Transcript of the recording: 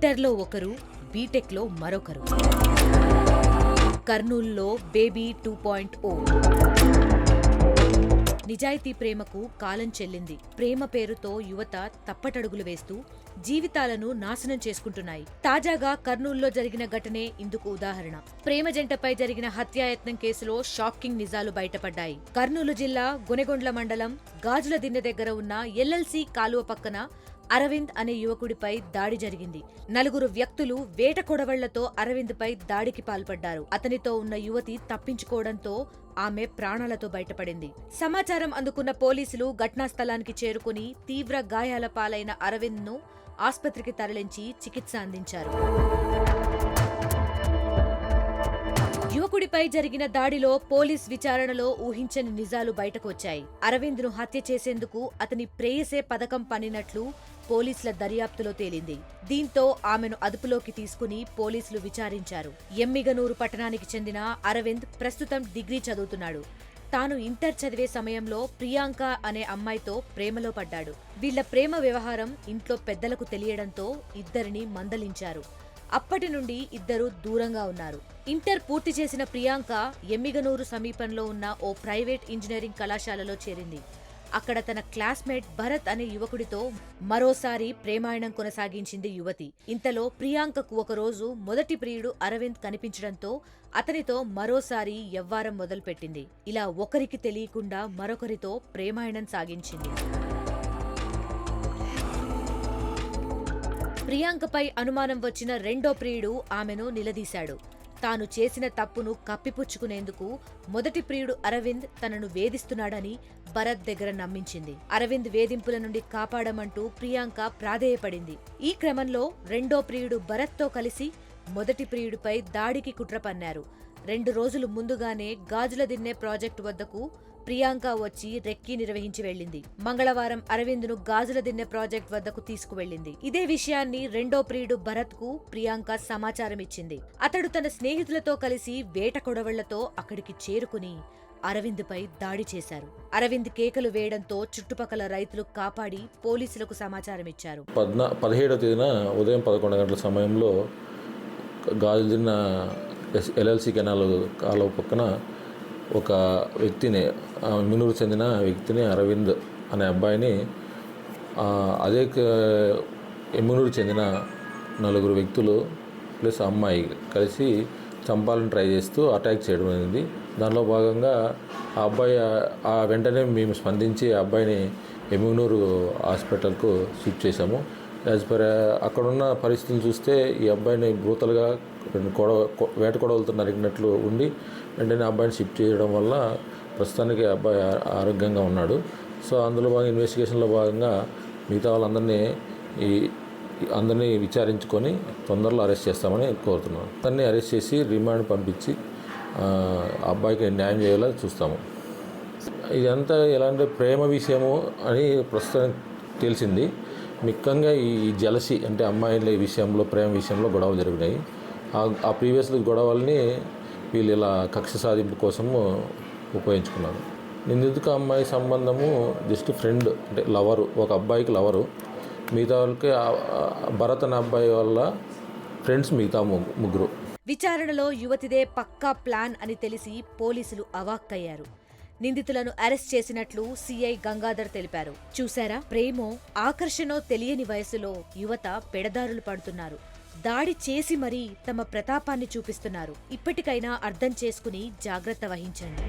ఇంటర్లో ఒకరు, బీటెక్లో మరొకరు. కర్నూలులో బేబీ 2.0. నిజాయితీ ప్రేమకు కాలం చెల్లింది. ప్రేమ పేరుతో యువత తప్పటడుగులు వేస్తూ జీవితాలను నాశనం చేసుకుంటున్నాయి. తాజాగా కర్నూలులో జరిగిన ఘటనే ఇందుకు ఉదాహరణ. ప్రేమ జంటపై జరిగిన హత్యాయత్నం కేసులో షాకింగ్ నిజాలు బయటపడ్డాయి. కర్నూలు జిల్లా గొనెగొండ్ల మండలం గాజుల దిన్నె దగ్గర ఉన్న ఎల్ఎల్సి కాలువ పక్కన అరవింద్ అనే యువకుడిపై దాడి జరిగింది. 4 వ్యక్తులు వేట కొడవళ్లతో అరవింద్పై దాడికి పాల్పడ్డారు. అతనితో ఉన్న యువతి తప్పించుకోవడంతో ఆమె ప్రాణాలతో బయటపడింది. సమాచారం అందుకున్న పోలీసులు ఘటనా స్థలానికి చేరుకుని తీవ్ర గాయాల పాలైన అరవింద్ను ఆస్పత్రికి తరలించి చికిత్స అందించారు. యువకుడిపై జరిగిన దాడిలో పోలీస్ విచారణలో ఊహించని నిజాలు బయటకు వచ్చాయి. అరవింద్ను హత్య చేసేందుకు అతని ప్రేయసే పథకం పన్నినట్లు పోలీసుల దర్యాప్తులో తేలింది. దీంతో ఆమెను అదుపులోకి తీసుకుని పోలీసులు విచారించారు. ఎమ్మిగనూరు పట్టణానికి చెందిన అరవింద్ ప్రస్తుతం డిగ్రీ చదువుతున్నాడు. తాను ఇంటర్ చదివే సమయంలో ప్రియాంక అనే అమ్మాయితో ప్రేమలో పడ్డాడు. వీళ్ల ప్రేమ వ్యవహారం ఇంట్లో పెద్దలకు తెలియడంతో ఇద్దరిని మందలించారు. అప్పటి నుండి ఇద్దరు దూరంగా ఉన్నారు. ఇంటర్ పూర్తి చేసిన ప్రియాంక ఎమ్మిగనూరు సమీపంలో ఉన్న ఓ ప్రైవేట్ ఇంజనీరింగ్ కళాశాలలో చేరింది. అక్కడ తన క్లాస్మేట్ భరత్ అనే యువకుడితో మరోసారి ప్రేమాయణం కొనసాగించింది యువతి. ఇంతలో ప్రియాంకకు ఒకరోజు మొదటి ప్రియుడు అరవింద్ కనిపించడంతో అతనితో మరోసారి యవ్వారం మొదలుపెట్టింది. ఇలా ఒకరికి తెలియకుండా మరొకరితో ప్రేమాయణం సాగించింది. ప్రియాంకపై అనుమానం వచ్చిన రెండో ప్రియుడు ఆమెను నిలదీశాడు. తాను చేసిన తప్పును కప్పిపుచ్చుకునేందుకు మొదటి ప్రియుడు అరవింద్ తనను వేధిస్తున్నాడని భరత్ దగ్గర నమ్మించింది. అరవింద్ వేధింపుల నుండి కాపాడమంటూ ప్రియాంక ప్రాధేయపడింది. ఈ క్రమంలో రెండో ప్రియుడు భరత్తో కలిసి మొదటి ప్రియుడిపై దాడికి కుట్ర పన్నారు. 2 రోజులు ముందుగానే గాజుల దిన్నె ప్రాజెక్టు వద్దకు ప్రియాంక వచ్చి రెక్కీ నిర్వహించి వెళ్లింది. మంగళవారం అరవింద్ను గాజుల దిన్నె ప్రాజెక్ట్ వద్దకు తీసుకువెళ్లింది. ఇదే విషయాన్ని రెండో ప్రియుడు భరత్ కు ప్రియాంక సమాచారం ఇచ్చింది. అతడు తన స్నేహితులతో కలిసి వేట కొడవళ్లతో అక్కడికి చేరుకుని అరవింద్పై దాడి చేశారు. అరవింద్ కేకలు వేయడంతో చుట్టుపక్కల రైతులు కాపాడి పోలీసులకు సమాచారం ఇచ్చారు. 17వ తేదీన ఉదయం 11 గంటల సమయంలో గాజుల దిన్నె ఎల్ఎల్సి కెనాల్ కాలువ పక్కన ఒక వ్యక్తిని, మినూరు చెందిన వ్యక్తిని, అరవింద్ అనే అబ్బాయిని అదే ఎమ్మినూరు చెందిన 4 వ్యక్తులు ప్లస్ అమ్మాయి కలిసి చంపాలని ట్రై చేస్తూ అటాక్ చేయడం అనేది. దానిలో భాగంగా ఆ అబ్బాయి వెంటనే మేము స్పందించి ఆ అబ్బాయిని ఎమ్మినూరు హాస్పిటల్కు షిఫ్ట్ చేశాము. యాజ్ పర్ అక్కడున్న పరిస్థితులు చూస్తే ఈ అబ్బాయిని బ్రూతల్గా వేట కొడవలతో నరికినట్లు ఉండి వెంటనే అబ్బాయిని షిఫ్ట్ చేయడం వల్ల ప్రస్తుతానికి అబ్బాయి ఆరోగ్యంగా ఉన్నాడు. సో అందులో భాగంగా ఇన్వెస్టిగేషన్లో భాగంగా మిగతా అందరినీ విచారించుకొని తొందరలో అరెస్ట్ చేస్తామని కోరుతున్నాను. అతన్ని అరెస్ట్ చేసి రిమాండ్ పంపించి అబ్బాయికి న్యాయం చేయాలో చూస్తాము. ఇదంతా ఎలాంటి ప్రేమ విషయము అని ప్రస్తుతం తెలిసింది. ముఖ్యంగా ఈ జలసి అంటే అమ్మాయిల విషయంలో, ప్రేమ విషయంలో గొడవలు జరిగినాయి. ఆ ప్రీవియస్ గొడవల్ని వీళ్ళు ఇలా కక్ష సాధింపు కోసము ఉపయోగించుకున్నారు. నిందితుకు అమ్మాయి సంబంధము జస్ట్ ఫ్రెండ్, అంటే లవరు, ఒక అబ్బాయికి లవరు. మిగతా వాళ్ళకి భరత్ అనే అబ్బాయి వాళ్ళ ఫ్రెండ్స్ మిగతా ముగ్గురు. విచారణలో యువతిదే పక్కా ప్లాన్ అని తెలిసి పోలీసులు అవాక్కయ్యారు. నిందితులను అరెస్ట్ చేసినట్లు సిఐ గంగాధర్ తెలిపారు. చూశారా, ప్రేమో ఆకర్షణో తెలియని వయసులో యువత పెడదారులు పడుతున్నారు. దాడి చేసి మరీ తమ ప్రతాపాన్ని చూపిస్తున్నారు. ఇప్పటికైనా అర్థం చేసుకుని జాగ్రత్త వహించండి.